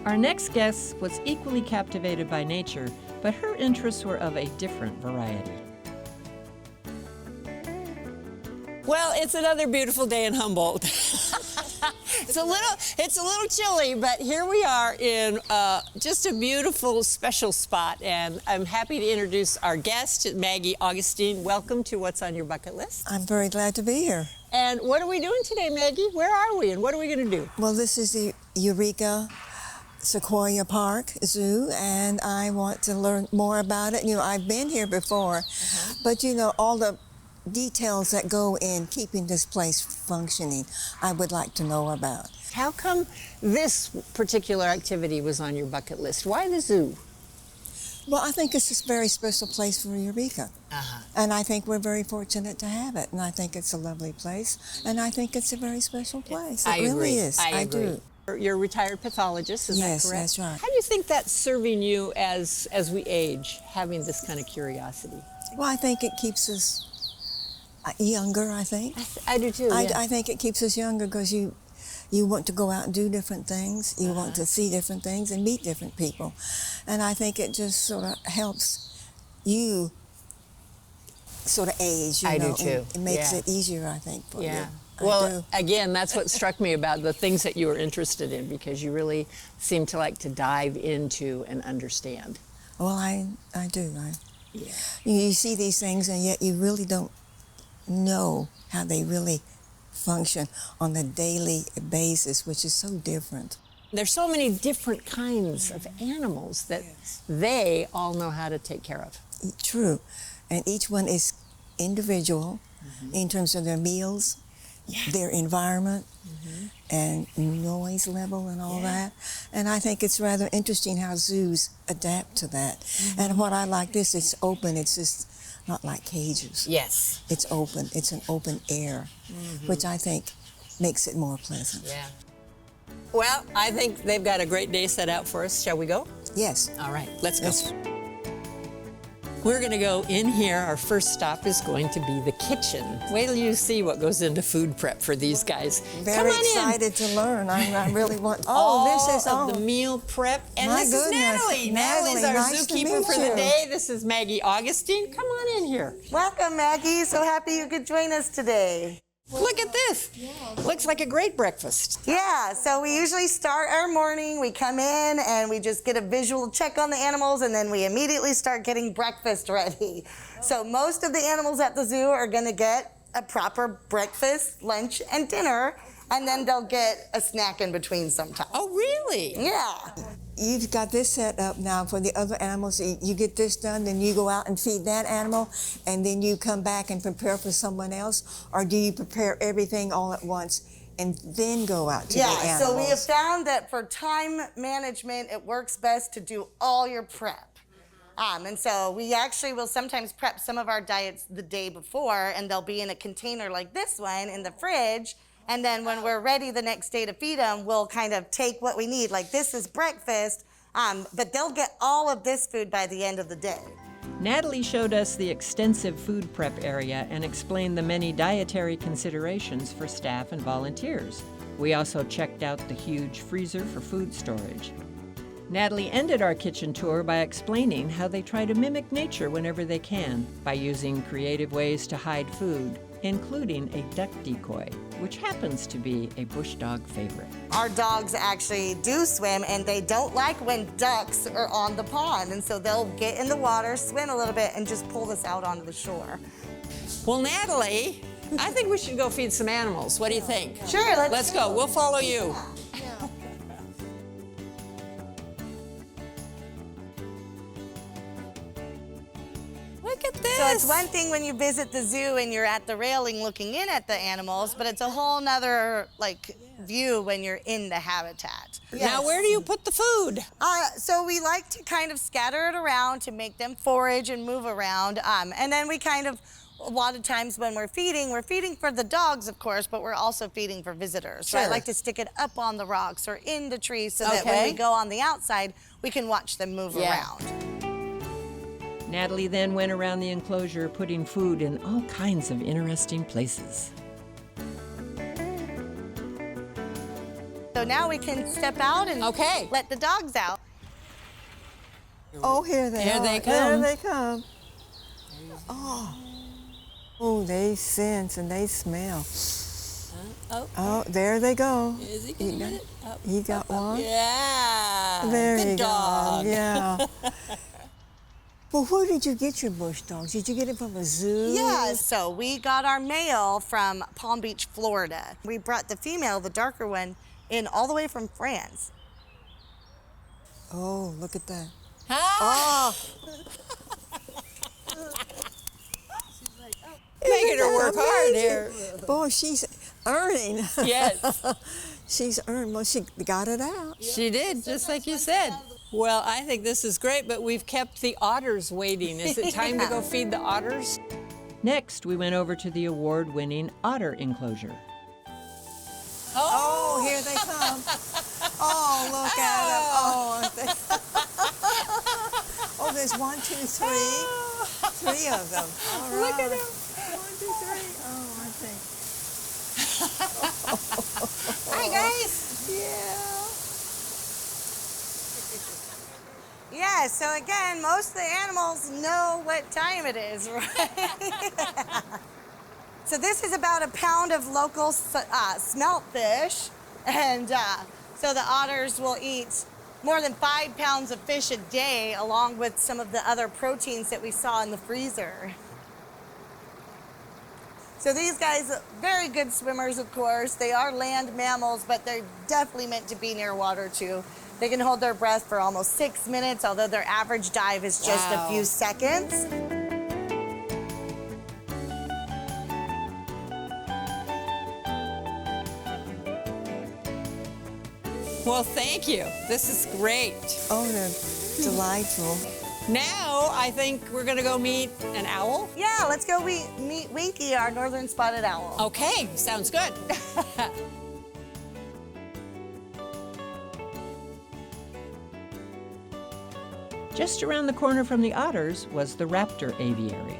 Our next guest was equally captivated by nature, but her interests were of a different variety. Well, it's another beautiful day in Humboldt. It's a little chilly, but here we are in just a beautiful, special spot, and I'm happy to introduce our guest, Maggie Augustine. Welcome to What's on Your Bucket List. I'm very glad to be here. And what are we doing today, Maggie? Where are we, and what are we going to do? Well, this is the Eureka Sequoia Park Zoo, and I want to learn more about it. You know, I've been here before, but you know, all the details that go in keeping this place functioning, I would like to know about. How come this particular activity was on your bucket list? Why the zoo? Well, I think it's a very special place for Eureka. And I think we're very fortunate to have it. And I think it's a lovely place. And I think it's a very special place. It really is. I agree. Do. You're a retired pathologist, is that correct? Yes, that's right. How do you think that's serving you as we age, having this kind of curiosity? Well, I think it keeps us younger, I think. I do too, yeah. I think it keeps us younger because you want to go out and do different things. You want to see different things and meet different people. And I think it just sort of helps you sort of age, you know. I do too. It makes it easier, I think, for you. Well, again, that's what struck me about the things that you were interested in, because you really seem to like to dive into and understand. Well, I do. You see these things, and yet you really don't know how they really function on a daily basis, which is so different. There's so many different kinds of animals that they all know how to take care of. True. And each one is individual in terms of their meals, their environment, and noise level and all that. And I think it's rather interesting how zoos adapt to that. And what I like this, it's open. It's just not like cages. Yes. It's open. It's an open air, which I think makes it more pleasant. Yeah. Well, I think they've got a great day set out for us. Shall we go? Yes. All right, let's go. We're going to go in here. Our first stop is going to be the kitchen. Wait till you see what goes into food prep for these guys. Very excited to learn. I really want. Oh, this is the meal prep. And my this goodness. is Natalie. Natalie's our nice to zookeeper meet for you. the day. This is Maggie Augustine. Come on in here. Welcome, Maggie. So happy you could join us today. Look at this. Looks like a great breakfast. Yeah, so we usually start our morning, we come in and we just get a visual check on the animals, and then we immediately start getting breakfast ready. So most of the animals at the zoo are gonna get a proper breakfast, lunch, and dinner, and then they'll get a snack in between sometimes. Oh, really? Yeah. You've got this set up now for the other animals. You get this done, then you go out and feed that animal, and then you come back and prepare for someone else? Or do you prepare everything all at once and then go out to the animals? Yeah, so we have found that for time management, it works best to do all your prep. And so we actually will sometimes prep some of our diets the day before, and they'll be in a container like this one in the fridge. And then when we're ready the next day to feed them, we'll kind of take what we need. Like, this is breakfast, but they'll get all of this food by the end of the day. Natalie showed us the extensive food prep area and explained the many dietary considerations for staff and volunteers. We also checked out the huge freezer for food storage. Natalie ended our kitchen tour by explaining how they try to mimic nature whenever they can by using creative ways to hide food, including a duck decoy, which happens to be a bush dog favorite. Our dogs actually do swim, and they don't like when ducks are on the pond. And so they'll get in the water, swim a little bit, and just pull us out onto the shore. Well, Natalie, I think we should go feed some animals. What do you think? Sure, Let's go. We'll follow you. Look at this. So it's one thing when you visit the zoo and you're at the railing looking in at the animals, but it's a whole nother view when you're in the habitat. Now, where do you put the food? So we like to kind of scatter it around to make them forage and move around. And then we kind of, a lot of times when we're feeding for the dogs, of course, but we're also feeding for visitors. Sure. So I like to stick it up on the rocks or in the trees so that when we go on the outside, we can watch them move around. Natalie then went around the enclosure putting food in all kinds of interesting places. So So now we can step out and let the dogs out. Oh, here they are. Here they come. There they come. Oh, they sense and they smell. Oh, there they go. Is he gonna get it? Up, You got one? Yeah. There Good you dog. go. Yeah. Well, where did you get your bush dogs? Did you get it from a zoo? Yeah, so we got our male from Palm Beach, Florida. We brought the female, the darker one, in all the way from France. Oh, look at that. Ah, Oh, making her work hard here. Boy, she's earning. Yes. She's earned. Well, she got it out. She did, just like you said. Well, I think this is great, but we've kept the otters waiting. Is it time to go feed the otters? Next, we went over to the award-winning otter enclosure. Oh, here they come. Oh, look at them. Oh, aren't they? Oh, there's 1, 2, 3. 3 of them. All right. Look at them. 1, 2, 3. Oh, aren't they? Hi, guys. Yeah. Yeah, so again, most of the animals know what time it is, right? So this is about a pound of local smelt fish, and so the otters will eat more than 5 pounds of fish a day, along with some of the other proteins that we saw in the freezer. So these guys, very good swimmers, of course. They are land mammals, but they're definitely meant to be near water too. They can hold their breath for almost 6 minutes, although their average dive is just a few seconds. Well, thank you. This is great. Oh, they're delightful. Now, I think we're going to go meet an owl. Yeah, let's go meet Winky, our northern spotted owl. Okay, sounds good. Just around the corner from the otters was the raptor aviary.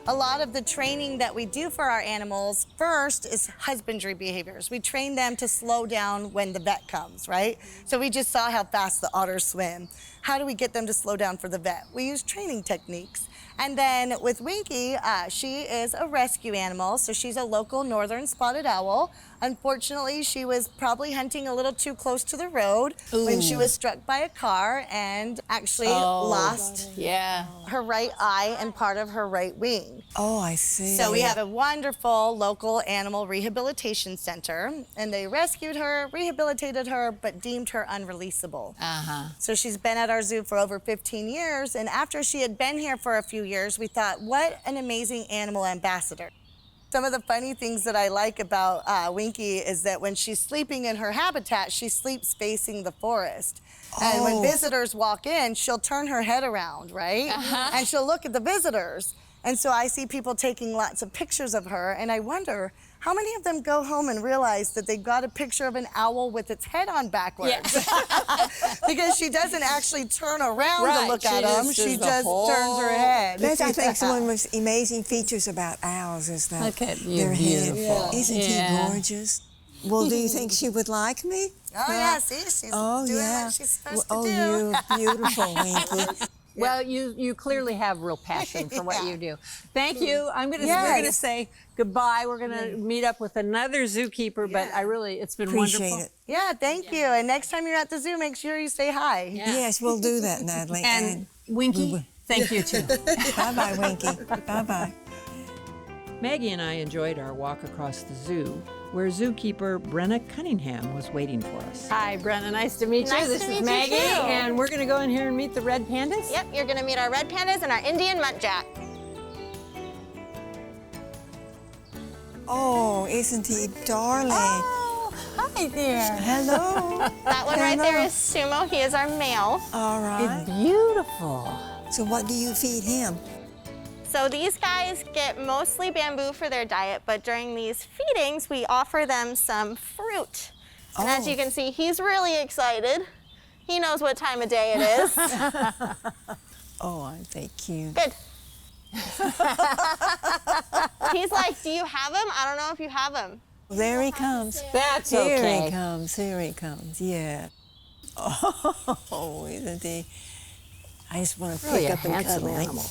A lot of the training that we do for our animals first is husbandry behaviors. We train them to slow down when the vet comes, right? So we just saw how fast the otters swim. How do we get them to slow down for the vet? We use training techniques. And then with Winky, she is a rescue animal, so she's a local northern spotted owl. Unfortunately, she was probably hunting a little too close to the road when she was struck by a car and actually lost her right eye and part of her right wing. Oh, I see. So we have a wonderful local animal rehabilitation center, and they rescued her, rehabilitated her, but deemed her unreleasable. So she's been at our zoo for over 15 years, and after she had been here for a few years, we thought, what an amazing animal ambassador. Some of the funny things that I like about Winky is that when she's sleeping in her habitat, she sleeps facing the forest. And when visitors walk in, she'll turn her head around, right? And she'll look at the visitors. And so I see people taking lots of pictures of her, and I wonder, how many of them go home and realize that they've got a picture of an owl with its head on backwards? Because she doesn't actually turn around to look at them. She just turns her head. That's, I think, one of the most amazing features about owls is that Look at you, their beautiful. head. Isn't he gorgeous? Well, do you think she would like me? Oh, yeah, see, she's doing what she's supposed to do. Oh, you beautiful, Winky. Well, you clearly have real passion for what you do. Thank you. We're gonna say goodbye. We're gonna meet up with another zookeeper, but it's been Appreciate wonderful. it. Yeah, thank you. And next time you're at the zoo, make sure you say hi. Yes, we'll do that, Natalie. And Winky, thank you too. Bye-bye, Winky. Bye-bye. Maggie and I enjoyed our walk across the zoo, where zookeeper Brenna Cunningham was waiting for us. Hi, Brenna. Nice to meet you. Nice This to is meet you, Maggie, too. and we're gonna go in here and meet the red pandas. Yep, you're gonna meet our red pandas and our Indian muntjac. Oh, isn't he darling? Oh, hi there. Hello. That one right there Hello. is Sumo. He is our male. All right. Beautiful. So what do you feed him? So these guys get mostly bamboo for their diet, but during these feedings, we offer them some fruit. And as you can see, he's really excited. He knows what time of day it is. Oh, aren't they cute? Good. He's like, do you have him? I don't know if you have him. There he comes. That's Here okay. he comes. Here he comes. Yeah. Oh, isn't he? I just want to Really pick a up and handsome cuddle him. animal.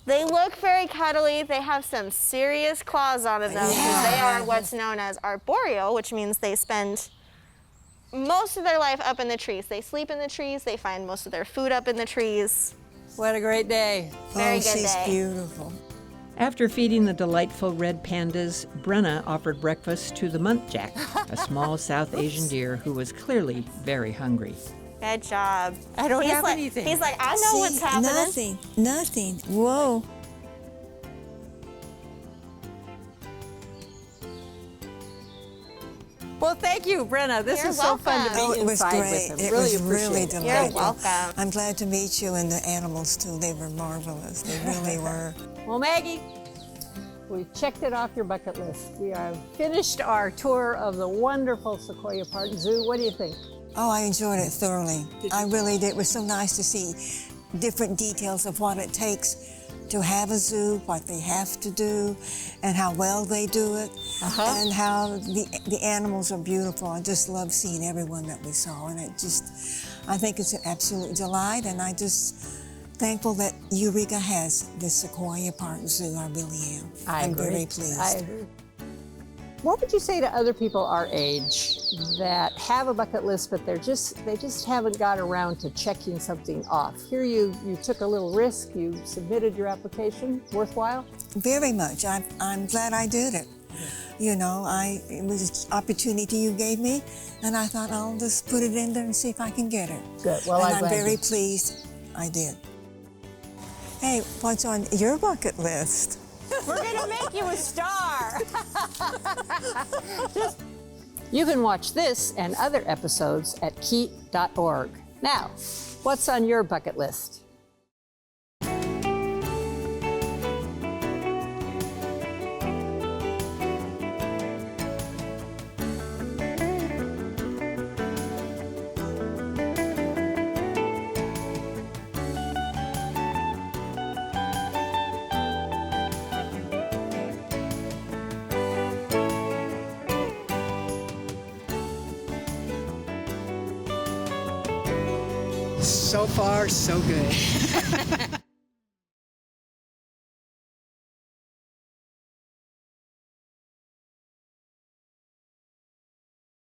They look very cuddly. They have some serious claws on them because they are what's known as arboreal, which means they spend most of their life up in the trees. They sleep in the trees. They find most of their food up in the trees. What a great day. Very Oh, good she's day. beautiful. After feeding the delightful red pandas, Brenna offered breakfast to the muntjac, a small South Asian deer who was clearly very hungry. Good job. I don't He's have like, anything. He's like, I know what's See, happening. Nothing. Whoa. Well, thank you, Brenna. This You're is so fun to welcome. be Oh, it was inside great. with him. It Really was really appreciate it. delightful. You're welcome. I'm glad to meet you and the animals too. They were marvelous. They really were. Well, Maggie, we've checked it off your bucket list. We have finished our tour of the wonderful Sequoia Park Zoo. What do you think? Oh, I enjoyed it thoroughly. I really did. It was so nice to see different details of what it takes to have a zoo, what they have to do, and how well they do it, and how the animals are beautiful. I just love seeing everyone that we saw, and I think it's an absolute delight, and I just thankful that Eureka has the Sequoia Park Zoo. I really am. I'm very pleased. I agree. What would you say to other people our age that have a bucket list, but they just haven't got around to checking something off? Here you took a little risk, you submitted your application. Worthwhile? Very much. I'm glad I did it. You know, it was an opportunity you gave me, and I thought I'll just put it in there and see if I can get it. Good. Well, and I'm glad very you- pleased I did. Hey, what's on your bucket list? We're gonna make you a star. You can watch this and other episodes at keat.org. Now, what's on your bucket list? So far, so good.